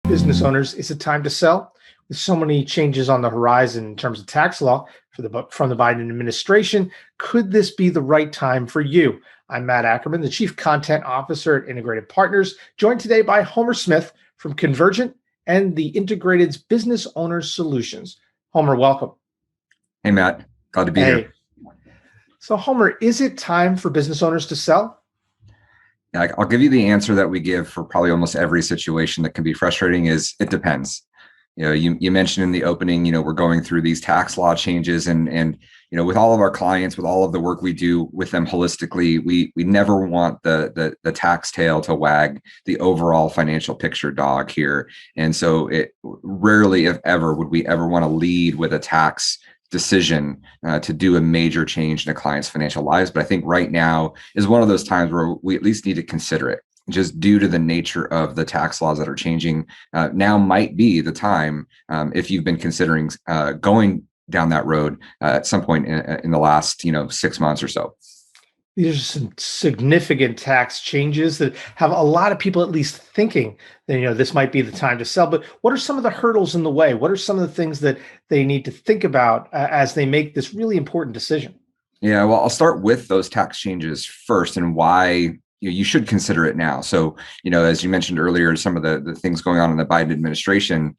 Business owners, is it time to sell? With so many changes on the horizon in terms of tax law from the Biden administration, could this be the right time for you? I'm Matt Ackerman, the Chief Content Officer at Integrated Partners, joined today by Homer Smith from Convergent and the Integrated's Business Owners Solutions. Homer, welcome. Hey, Matt. Glad to be here. So, Homer, is it time for business owners to sell? I'll give you the answer that we give for probably almost every situation that can be frustrating is it depends. You mentioned in the opening, we're going through these tax law changes and with all of our clients, with all of the work we do with them holistically, we never want the tax tail to wag the overall financial picture dog here. And so it rarely, if ever, would we ever want to lead with a tax decision to do a major change in a client's financial lives. But I think right now is one of those times where we at least need to consider it, just due to the nature of the tax laws that are changing. Now might be the time, if you've been considering going down that road at some point in the last 6 months or so. These are some significant tax changes that have a lot of people at least thinking that, this might be the time to sell. But what are some of the hurdles in the way? What are some of the things that they need to think about as they make this really important decision? Yeah, well, I'll start with those tax changes first and why you should consider it now. So, as you mentioned earlier, some of the things going on in the Biden administration,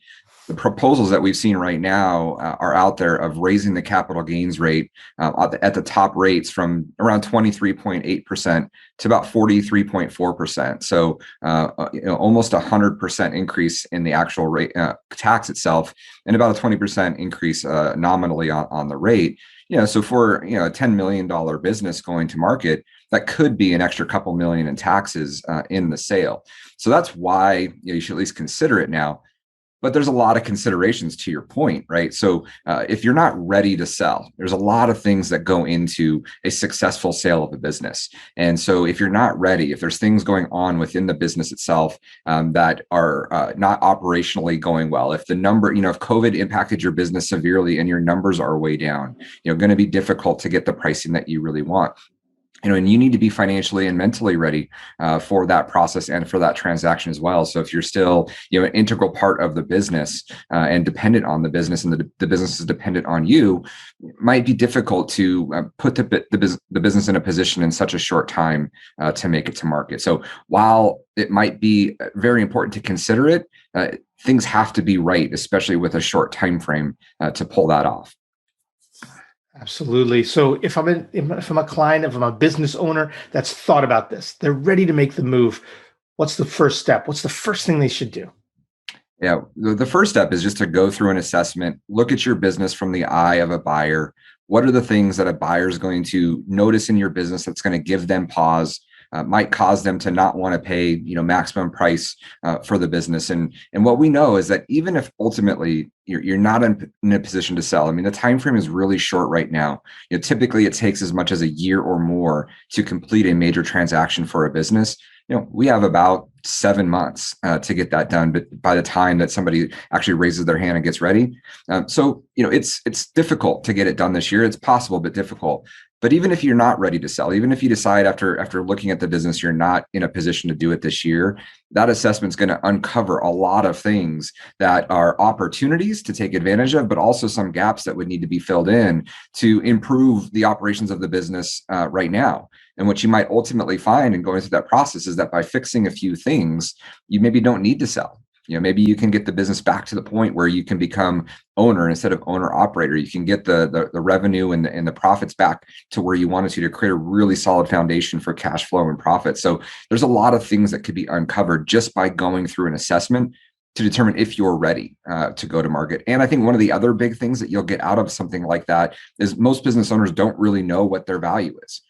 the proposals that we've seen right now are out there of raising the capital gains rate at the top rates from around 23.8% to about 43.4%. So almost 100% increase in the actual rate tax itself, and about a 20% increase nominally on the rate. So for a $10 million business going to market, that could be an extra couple million in taxes in the sale. So that's why you should at least consider it now. But there's a lot of considerations to your point, right? So if you're not ready to sell, there's a lot of things that go into a successful sale of a business. And so if you're not ready, if there's things going on within the business itself that are not operationally going well, if the number, if COVID impacted your business severely and your numbers are way down, going to be difficult to get the pricing that you really want. And you need to be financially and mentally ready for that process and for that transaction as well. So if you're still, an integral part of the business and dependent on the business, and the business is dependent on you, it might be difficult to put the business in a position in such a short time to make it to market. So while it might be very important to consider it, things have to be right, especially with a short time frame to pull that off. Absolutely. So if I'm a client, if I'm a business owner that's thought about this, they're ready to make the move, what's the first step? What's the first thing they should do? Yeah, the first step is just to go through an assessment, look at your business from the eye of a buyer. What are the things that a buyer is going to notice in your business that's going to give them pause, might cause them to not want to pay, maximum price for the business. And what we know is that even if ultimately you're not in a position to sell, the time frame is really short right now. Typically it takes as much as a year or more to complete a major transaction for a business. We have about 7 months to get that done, but by the time that somebody actually raises their hand and gets ready. So it's difficult to get it done this year. It's possible, but difficult. But even if you're not ready to sell, even if you decide after looking at the business, you're not in a position to do it this year, that assessment is going to uncover a lot of things that are opportunities to take advantage of, but also some gaps that would need to be filled in to improve the operations of the business right now. And what you might ultimately find in going through that process is that by fixing a few things, you maybe don't need to sell. Maybe you can get the business back to the point where you can become owner instead of owner operator. You can get the revenue and the profits back to where you wanted to create a really solid foundation for cash flow and profit. So there's a lot of things that could be uncovered just by going through an assessment to determine if you're ready to go to market. And I think one of the other big things that you'll get out of something like that is most business owners don't really know what their value is.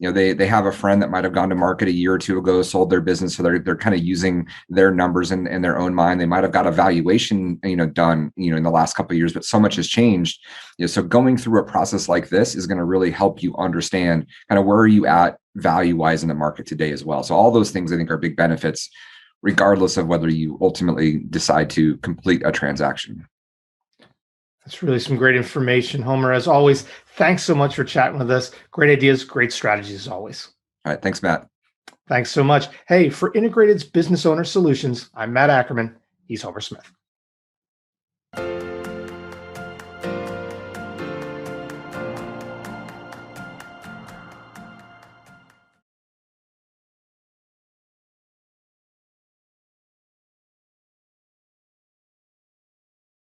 They have a friend that might have gone to market a year or two ago, sold their business. So they're kind of using their numbers in their own mind. They might have got a valuation, done, in the last couple of years, but so much has changed. So going through a process like this is going to really help you understand kind of where are you at value-wise in the market today as well. So all those things I think are big benefits, regardless of whether you ultimately decide to complete a transaction. That's really some great information, Homer. As always, thanks so much for chatting with us. Great ideas, great strategies as always. All right. Thanks, Matt. Thanks so much. Hey, for Integrated's Business Owner Solutions, I'm Matt Ackerman. He's Homer Smith.